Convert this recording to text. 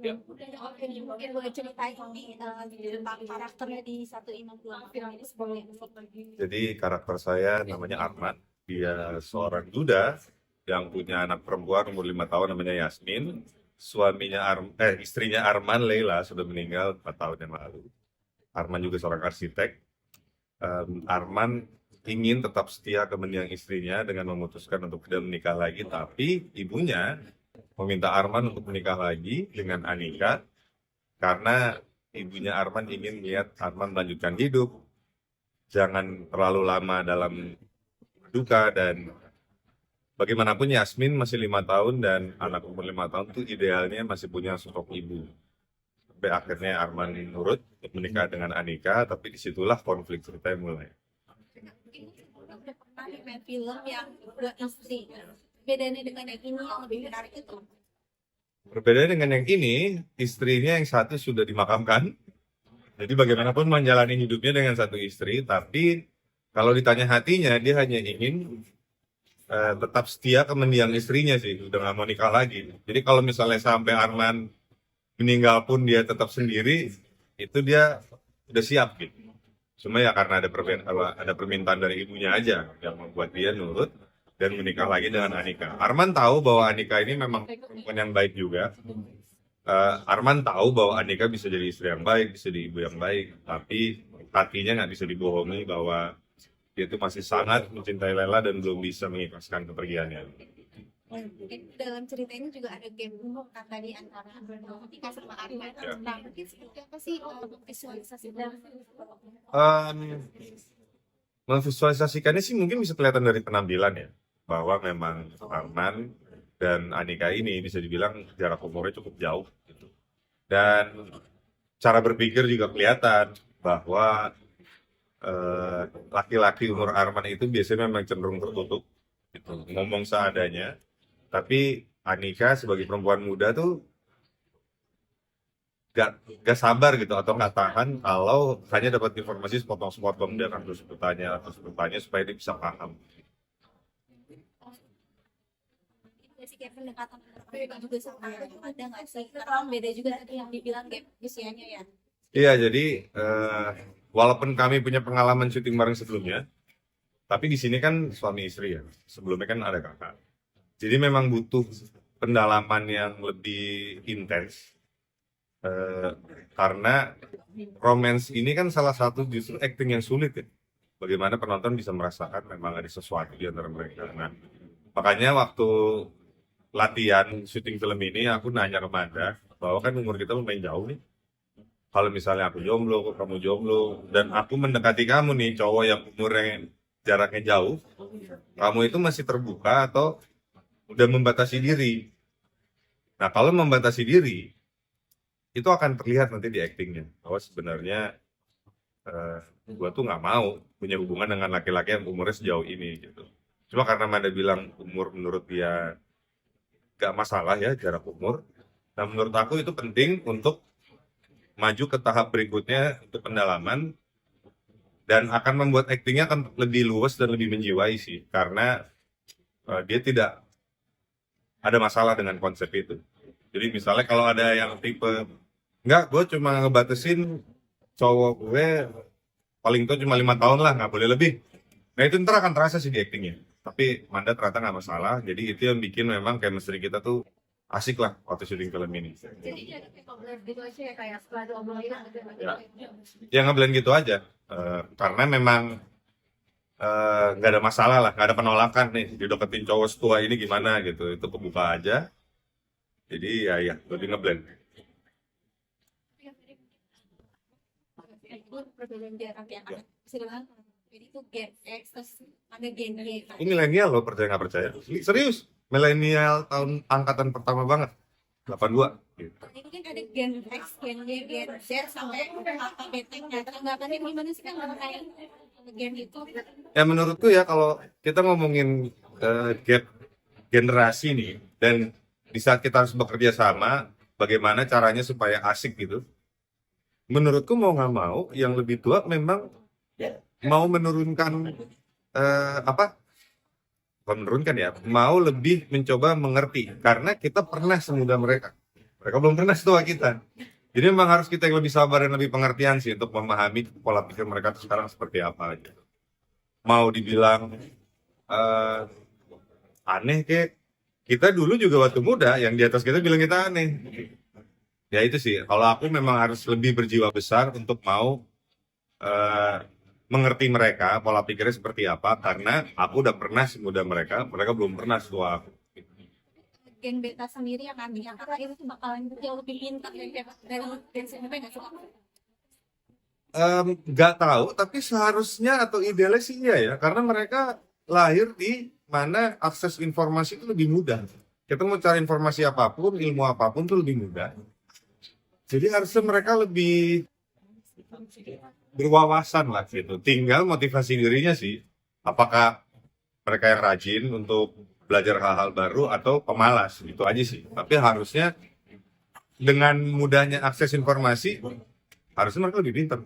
Ya. Oke, mungkin boleh ceritain nih tentang karakternya di satu Inam Dua film ini sebagai Jadi karakter saya namanya Arman. Dia seorang duda yang punya anak perempuan umur 5 tahun namanya Yasmin. Istrinya Arman, Leila, sudah meninggal 4 tahun yang lalu. Arman juga seorang arsitek. Arman ingin tetap setia ke mendiang istrinya dengan memutuskan untuk tidak menikah lagi, tapi ibunya meminta Arman untuk menikah lagi dengan Anika karena ibunya Arman ingin lihat Arman melanjutkan hidup, jangan terlalu lama dalam duka. Dan bagaimanapun Yasmin masih 5 tahun dan anak umur 5 tahun itu idealnya masih punya sosok ibu. Sampai akhirnya Arman nurut untuk menikah dengan Anika, tapi disitulah konflik ceritanya mulai. mungkin udah pernah nih main film yang dua istri. Bedanya dengan yang ini yang lebih menarik itu. Berbeda dengan yang ini, istrinya yang satu sudah dimakamkan. Jadi bagaimanapun menjalani hidupnya dengan satu istri, tapi kalau ditanya hatinya, dia hanya ingin tetap setia ke mendiang istrinya sih, udah nggak mau nikah lagi. Jadi kalau misalnya sampai Arman meninggal pun dia tetap sendiri, itu dia udah siap gitu. Cuma ya karena ada permintaan dari ibunya aja yang membuat dia nurut dan menikah lagi dengan Anika. Arman tahu bahwa Anika ini memang perempuan yang baik juga. Arman tahu bahwa Anika bisa jadi istri yang baik, bisa jadi ibu yang baik, tapi hatinya nggak bisa dibohongi bahwa dia itu masih sangat mencintai Lela dan belum bisa mengikhlaskan kepergiannya. Mungkin dalam cerita ini juga ada game humor kan tadi antara Tika sama Arman. Ya. Nah, mungkin seperti apa sih visualisasinya? Memvisualisasikannya sih mungkin bisa kelihatan dari penampilan ya, bahwa memang Arman dan Anika ini bisa dibilang jarak umurnya cukup jauh gitu. Dan cara berpikir juga kelihatan bahwa laki-laki umur Arman itu biasanya memang cenderung tertutup gitu, ngomong seadanya. Tapi Anika sebagai perempuan muda tuh gak sabar gitu atau nggak tahan kalau hanya dapat informasi sepotong-sepotong dan harus bertanya supaya dia bisa paham. Ini sih kayak pendekatan mereka juga sama ada nggak sih? Karena beda juga tadi yang dibilang game usianya ya. Iya, jadi walaupun kami punya pengalaman syuting bareng sebelumnya, tapi di sini kan suami istri ya. Sebelumnya kan ada kakak. Jadi memang butuh pendalaman yang lebih intens. Karena romance ini kan salah satu justru acting yang sulit ya. Bagaimana penonton bisa merasakan memang ada sesuatu di antara mereka. Nah, makanya waktu latihan syuting film ini aku nanya ke Manda bahwa kan umur kita lumayan jauh nih. Kalau misalnya aku jomblo, kamu jomblo, dan aku mendekati kamu nih, cowok yang umurnya jaraknya jauh, kamu itu masih terbuka atau udah membatasi diri? Nah, kalau membatasi diri, itu akan terlihat nanti di aktingnya, bahwa sebenarnya gua tuh nggak mau punya hubungan dengan laki-laki yang umurnya sejauh ini gitu. Cuma karena Manda bilang umur menurut dia nggak masalah ya jarak umur. Nah, menurut aku itu penting untuk maju ke tahap berikutnya untuk pendalaman dan akan membuat aktingnya akan lebih luas dan lebih menjiwai sih karena dia tidak ada masalah dengan konsep itu. Jadi misalnya kalau ada yang tipe enggak, gue cuma ngebatasin cowok gue paling tua cuma 5 tahun lah, nggak boleh lebih. Nah itu ntar akan terasa sih di aktingnya. Tapi Manda ternyata nggak masalah. Jadi itu yang bikin memang chemistry kita tuh asik lah waktu syuting film ini. Jadi ada kayak ngobrol gitu aja ya kayak setelah diobrolin gitu. Ya ngeblend gitu aja. Karena memang nggak ada masalah lah, nggak ada penolakan nih dideketin cowok setua ini gimana gitu. Itu kebuka aja. Jadi ya lebih ngeblend. Itu perbedaan jarak yang ada. Bisa dibilang jadi itu Gen X terus ada Gen Y. Ini milenial loh, percaya nggak percaya. Serius, milenial tahun angkatan pertama banget. 82 gitu. Ini kan ada Gen X, Gen Y, Gen Z sampai apa betengnya. Tanggapannya gimana sih kan kayak Gen itu? Ya menurutku ya kalau kita ngomongin gap generasi nih dan di saat kita harus bekerja sama, bagaimana caranya supaya asik gitu. Menurutku mau nggak mau, yang lebih tua memang mau menurunkan bukan menurunkan ya, mau lebih mencoba mengerti karena kita pernah semudah mereka. Mereka belum pernah setua kita. Jadi memang harus kita yang lebih sabar dan lebih pengertian sih untuk memahami pola pikir mereka tuh sekarang seperti apa gitu. Mau dibilang eh, aneh kek, kita dulu juga waktu muda yang di atas kita bilang kita aneh. Ya itu sih, kalau aku memang harus lebih berjiwa besar untuk mau eh, mengerti mereka, pola pikirnya seperti apa, karena aku udah pernah semuda mereka, mereka belum pernah setua aku. Geng beta sendiri yang kami karena itu tuh bakalan jauh lebih pintar dari geng SMP nggak sih? Nggak tahu, tapi seharusnya atau idealnya sih iya ya, karena mereka lahir di mana akses informasi itu lebih mudah. Kita mau cari informasi apapun, ilmu apapun tuh lebih mudah. Jadi harusnya mereka lebih berwawasan lah gitu. Tinggal motivasi dirinya sih. Apakah mereka yang rajin untuk belajar hal-hal baru atau pemalas, itu aja sih. Tapi harusnya dengan mudahnya akses informasi, harusnya mereka lebih pintar.